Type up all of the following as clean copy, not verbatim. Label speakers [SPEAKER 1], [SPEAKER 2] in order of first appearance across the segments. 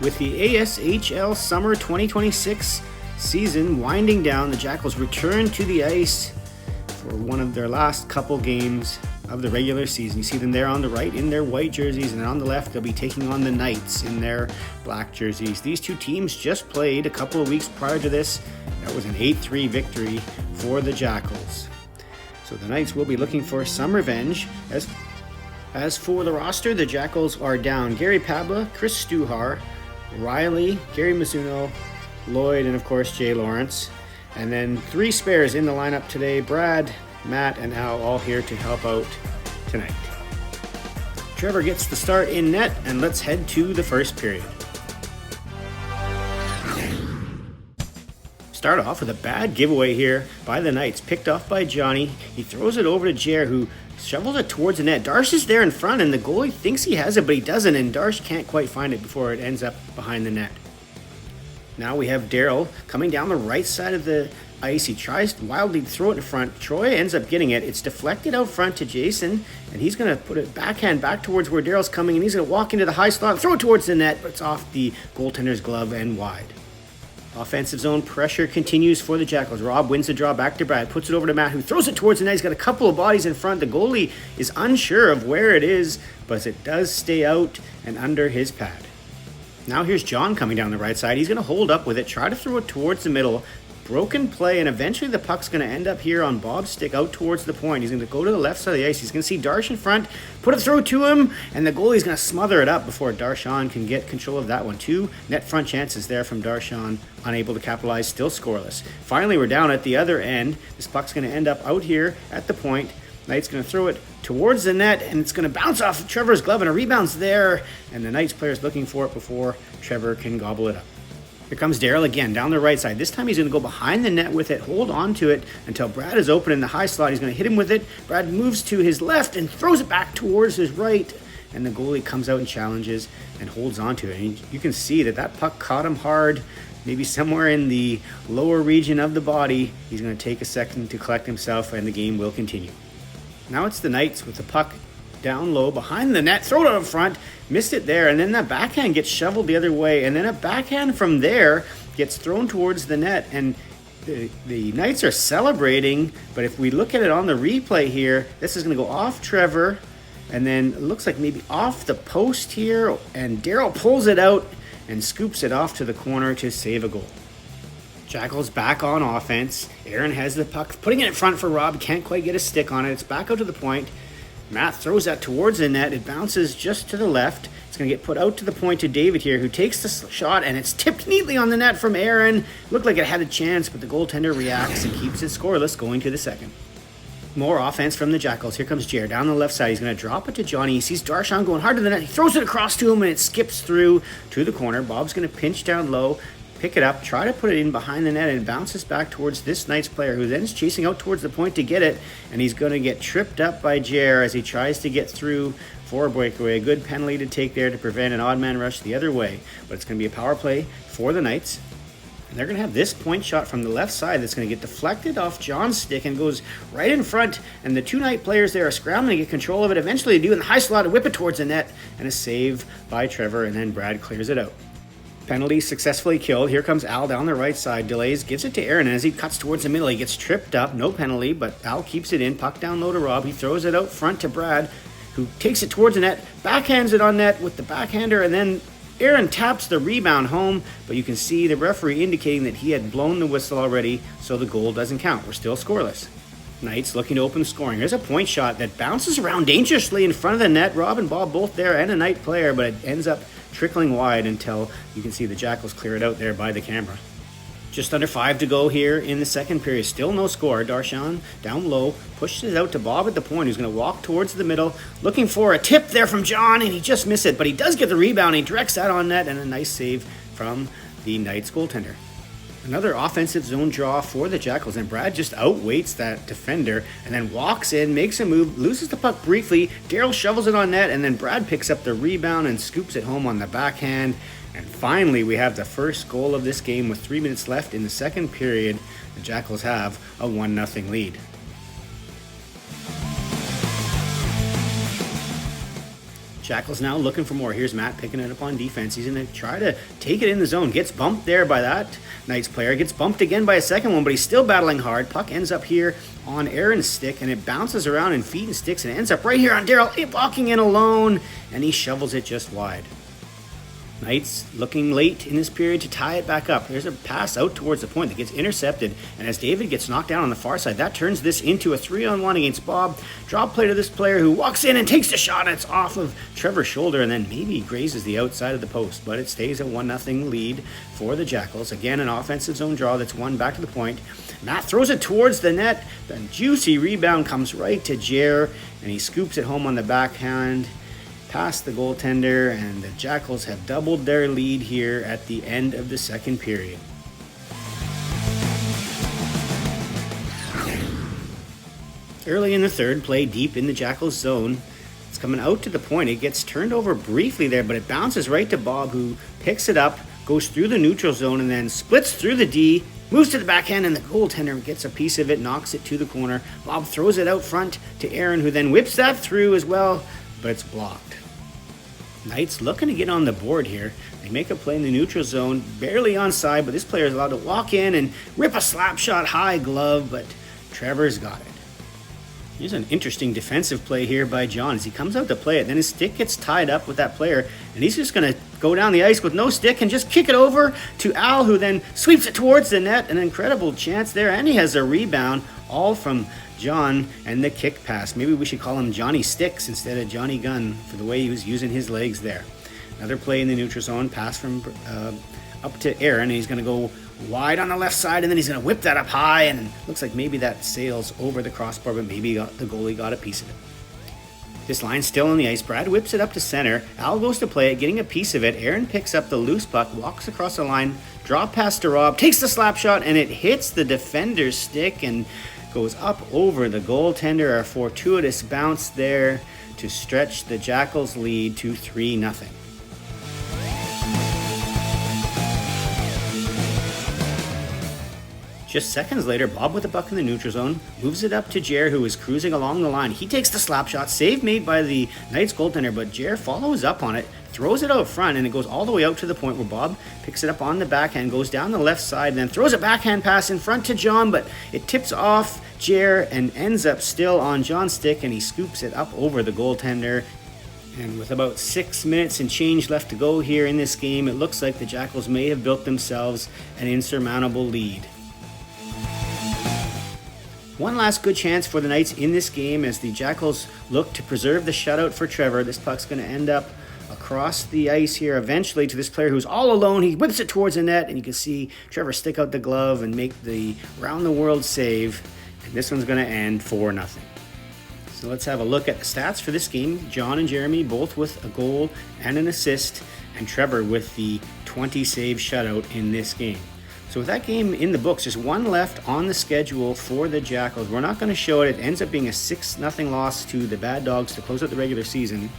[SPEAKER 1] With the ASHL Summer 2026 season winding down, the Jackals return to the ice for one of their last couple games of the regular season. You see them there on the right in their white jerseys, and on the left they'll be taking on the Knights in their black jerseys. These two teams just played a couple of weeks prior to this. That was an 8-3 victory for the Jackals. So the Knights will be looking for some revenge. As for the roster, the Jackals are down Gary Pabla, Chris Stuhar, Riley, Gary Mizuno, Lloyd, and of course Jay Lawrence. And then three spares in the lineup today: Brad, Matt, and Al, all here to help out tonight. Trevor gets the start in net, and let's head to the first period. Start off with a bad giveaway here by the Knights, picked off by Johnny. He throws it over to Jer, who shovels it towards the net. Darsh is there in front, and the goalie thinks he has it, but he doesn't, and Darsh can't quite find it before it ends up behind the net. Now we have Daryl coming down the right side of the ice. He tries to wildly throw it in front. Troy ends up getting it. It's deflected out front to Jason, and he's going to put it backhand back towards where Daryl's coming, and he's going to walk into the high slot and throw it towards the net, but it's off the goaltender's glove and wide. Offensive zone pressure continues for the Jackals. Rob wins the draw back to Brad, puts it over to Matt, who throws it towards the net. He's got a couple of bodies in front. The goalie is unsure of where it is, but it does stay out and under his pad. Now here's John coming down the right side. He's going to hold up with it, try to throw it towards the middle. Broken play, and eventually the puck's going to end up here on Bob's stick out towards the point. He's going to go to the left side of the ice. He's going to see Darsh in front, put a throw to him, and the goalie's going to smother it up before Darshan can get control of that one. Two net front chances there from Darshan, unable to capitalize, still scoreless. Finally, we're down at the other end. This puck's going to end up out here at the point. Knight's going to throw it towards the net, and it's going to bounce off Trevor's glove, and a rebound's there, and the Knights player's looking for it before Trevor can gobble it up. Here comes Daryl again down the right side. This time he's going to go behind the net with it, hold on to it until Brad is open in the high slot. He's going to hit him with it. Brad moves to his left and throws it back towards his right, and the goalie comes out and challenges and holds on to it. And you can see that puck caught him hard, maybe somewhere in the lower region of the body. He's going to take a second to collect himself, and the game will continue. Now it's the Knights with the puck down low behind the net, throw it out front, missed it there, and then that backhand gets shoveled the other way, and then a backhand from there gets thrown towards the net, and the Knights are celebrating, but if we look at it on the replay here, this is going to go off Trevor, and then it looks like maybe off the post here, and Daryl pulls it out and scoops it off to the corner to save a goal. Jackals back on offense. Aaron has the puck, putting it in front for Rob, can't quite get a stick on it. It's back out to the point. Matt throws that towards the net. It bounces just to the left. It's going to get put out to the point to David here, who takes the shot, and it's tipped neatly on the net from Aaron. Looked like it had a chance, but the goaltender reacts and keeps it scoreless going to the second. More offense from the Jackals. Here comes Jared down the left side. He's going to drop it to Johnny. He sees Darshan going hard to the net. He throws it across to him, and it skips through to the corner. Bob's going to pinch down low, pick it up, try to put it in behind the net, and it bounces back towards this Knights player, who then is chasing out towards the point to get it, and he's going to get tripped up by Jer as he tries to get through for a breakaway. A good penalty to take there to prevent an odd man rush the other way, but it's going to be a power play for the Knights. And they're going to have this point shot from the left side that's going to get deflected off John's stick and goes right in front, and the two Knight players there are scrambling to get control of it. Eventually they do in the high slot and whip it towards the net, and a save by Trevor, and then Brad clears it out. Penalty successfully killed. Here comes Al down the right side. Delays, gives it to Aaron, and as he cuts towards the middle, he gets tripped up. No penalty, but Al keeps it in. Puck down low to Rob. He throws it out front to Brad, who takes it towards the net, backhands it on net with the backhander, and then Aaron taps the rebound home, but you can see the referee indicating that he had blown the whistle already, so the goal doesn't count. We're still scoreless. Knights looking to open scoring. There's a point shot that bounces around dangerously in front of the net. Rob and Bob both there, and a Knight player, but it ends up trickling wide until you can see the Jackals clear it out there by the camera. Just under 5 to go here in the second period. Still no score. Darshan down low, pushes it out to Bob at the point, who's going to walk towards the middle, looking for a tip there from John, and he just missed it, but he does get the rebound. He directs that on net, and a nice save from the Knights goaltender. Another offensive zone draw for the Jackals, and Brad just outweights that defender and then walks in, makes a move, loses the puck briefly. Daryl shovels it on net, and then Brad picks up the rebound and scoops it home on the backhand. And finally, we have the first goal of this game with 3 minutes left in the second period. The Jackals have a 1-0 lead. Jackals now looking for more. Here's Matt picking it up on defense. He's going to try to take it in the zone. Gets bumped there by that Knights player. Gets bumped again by a second one, but he's still battling hard. Puck ends up here on Aaron's stick, and it bounces around in feet and sticks, and ends up right here on Daryl, walking in alone, and he shovels it just wide. Knights looking late in this period to tie it back up. There's a pass out towards the point that gets intercepted, and as David gets knocked down on the far side, that turns this into a 3-on-1 against Bob. Drop play to this player who walks in and takes the shot. It's off of Trevor's shoulder and then maybe grazes the outside of the post, but it stays a 1-0 lead for the Jackals. Again, an offensive zone draw that's won back to the point. Matt throws it towards the net. The juicy rebound comes right to Jer, and he scoops it home on the backhand past the goaltender, and the Jackals have doubled their lead here at the end of the second period. Early in the third, play deep in the Jackals zone. It's coming out to the point. It gets turned over briefly there, but it bounces right to Bob, who picks it up, goes through the neutral zone, and then splits through the D, moves to the backhand, and the goaltender gets a piece of it, knocks it to the corner. Bob throws it out front to Aaron, who then whips that through as well, but it's blocked. Knights looking to get on the board here. They make a play in the neutral zone, barely onside, but this player is allowed to walk in and rip a slap shot high glove, but Trevor's got it. Here's an interesting defensive play here by John as he comes out to play it. Then his stick gets tied up with that player, and he's just going to go down the ice with no stick and just kick it over to Al, who then sweeps it towards the net. An incredible chance there, and he has a rebound, all from John and the kick pass. Maybe we should call him Johnny Sticks instead of Johnny Gun for the way he was using his legs there. Another play in the neutral zone, pass from up to Aaron, and he's going to go wide on the left side, and then he's going to whip that up high, and looks like maybe that sails over the crossbar, but maybe the goalie got a piece of it. This line's still on the ice. Brad whips it up to center. Al goes to play it, getting a piece of it. Aaron picks up the loose puck, walks across the line, drop pass to Rob, takes the slap shot, and it hits the defender's stick and goes up over the goaltender. A fortuitous bounce there to stretch the Jackals' lead to 3-0. Just seconds later, Bob with the puck in the neutral zone moves it up to Jer, who is cruising along the line. He takes the slap shot, save made by the Knights goaltender, but Jer follows up on it, throws it out front, and it goes all the way out to the point where Bob picks it up on the backhand, goes down the left side, and then throws a backhand pass in front to John, but it tips off Jer and ends up still on John's stick, and he scoops it up over the goaltender. And with about 6 minutes and change left to go here in this game, it looks like the Jackals may have built themselves an insurmountable lead. One last good chance for the Knights in this game as the Jackals look to preserve the shutout for Trevor. This puck's going to end up across the ice here eventually to this player who's all alone. He whips it towards the net, and you can see Trevor stick out the glove and make the round-the-world save. And this one's going to end 4-0. So let's have a look at the stats for this game. John and Jeremy both with a goal and an assist, and Trevor with the 20-save shutout in this game. So with that game in the books, just one left on the schedule for the Jackals. We're not going to show it. It ends up being a 6-0 loss to the Bad Dogs to close out the regular season.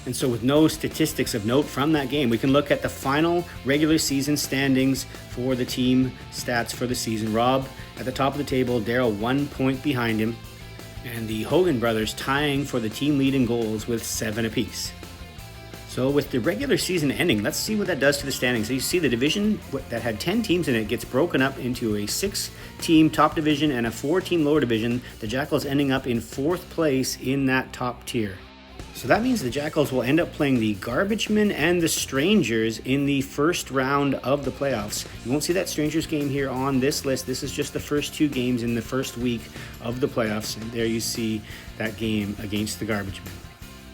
[SPEAKER 1] And so with no statistics of note from that game, we can look at the final regular season standings for the team stats for the season. Rob at the top of the table, Daryl 1 point behind him, and the Hogan brothers tying for the team lead in goals with 7 apiece. So with the regular season ending, let's see what that does to the standings. So you see the division that had 10 teams in it gets broken up into a 6-team top division and a 4-team lower division. The Jackals ending up in 4th place in that top tier. So that means the Jackals will end up playing the Garbagemen and the Strangers in the first round of the playoffs. You won't see that Strangers game here on this list. This is just the first 2 games in the first week of the playoffs. And there you see that game against the Garbagemen.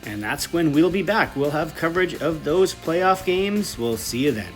[SPEAKER 1] And that's when we'll be back. We'll have coverage of those playoff games. We'll see you then.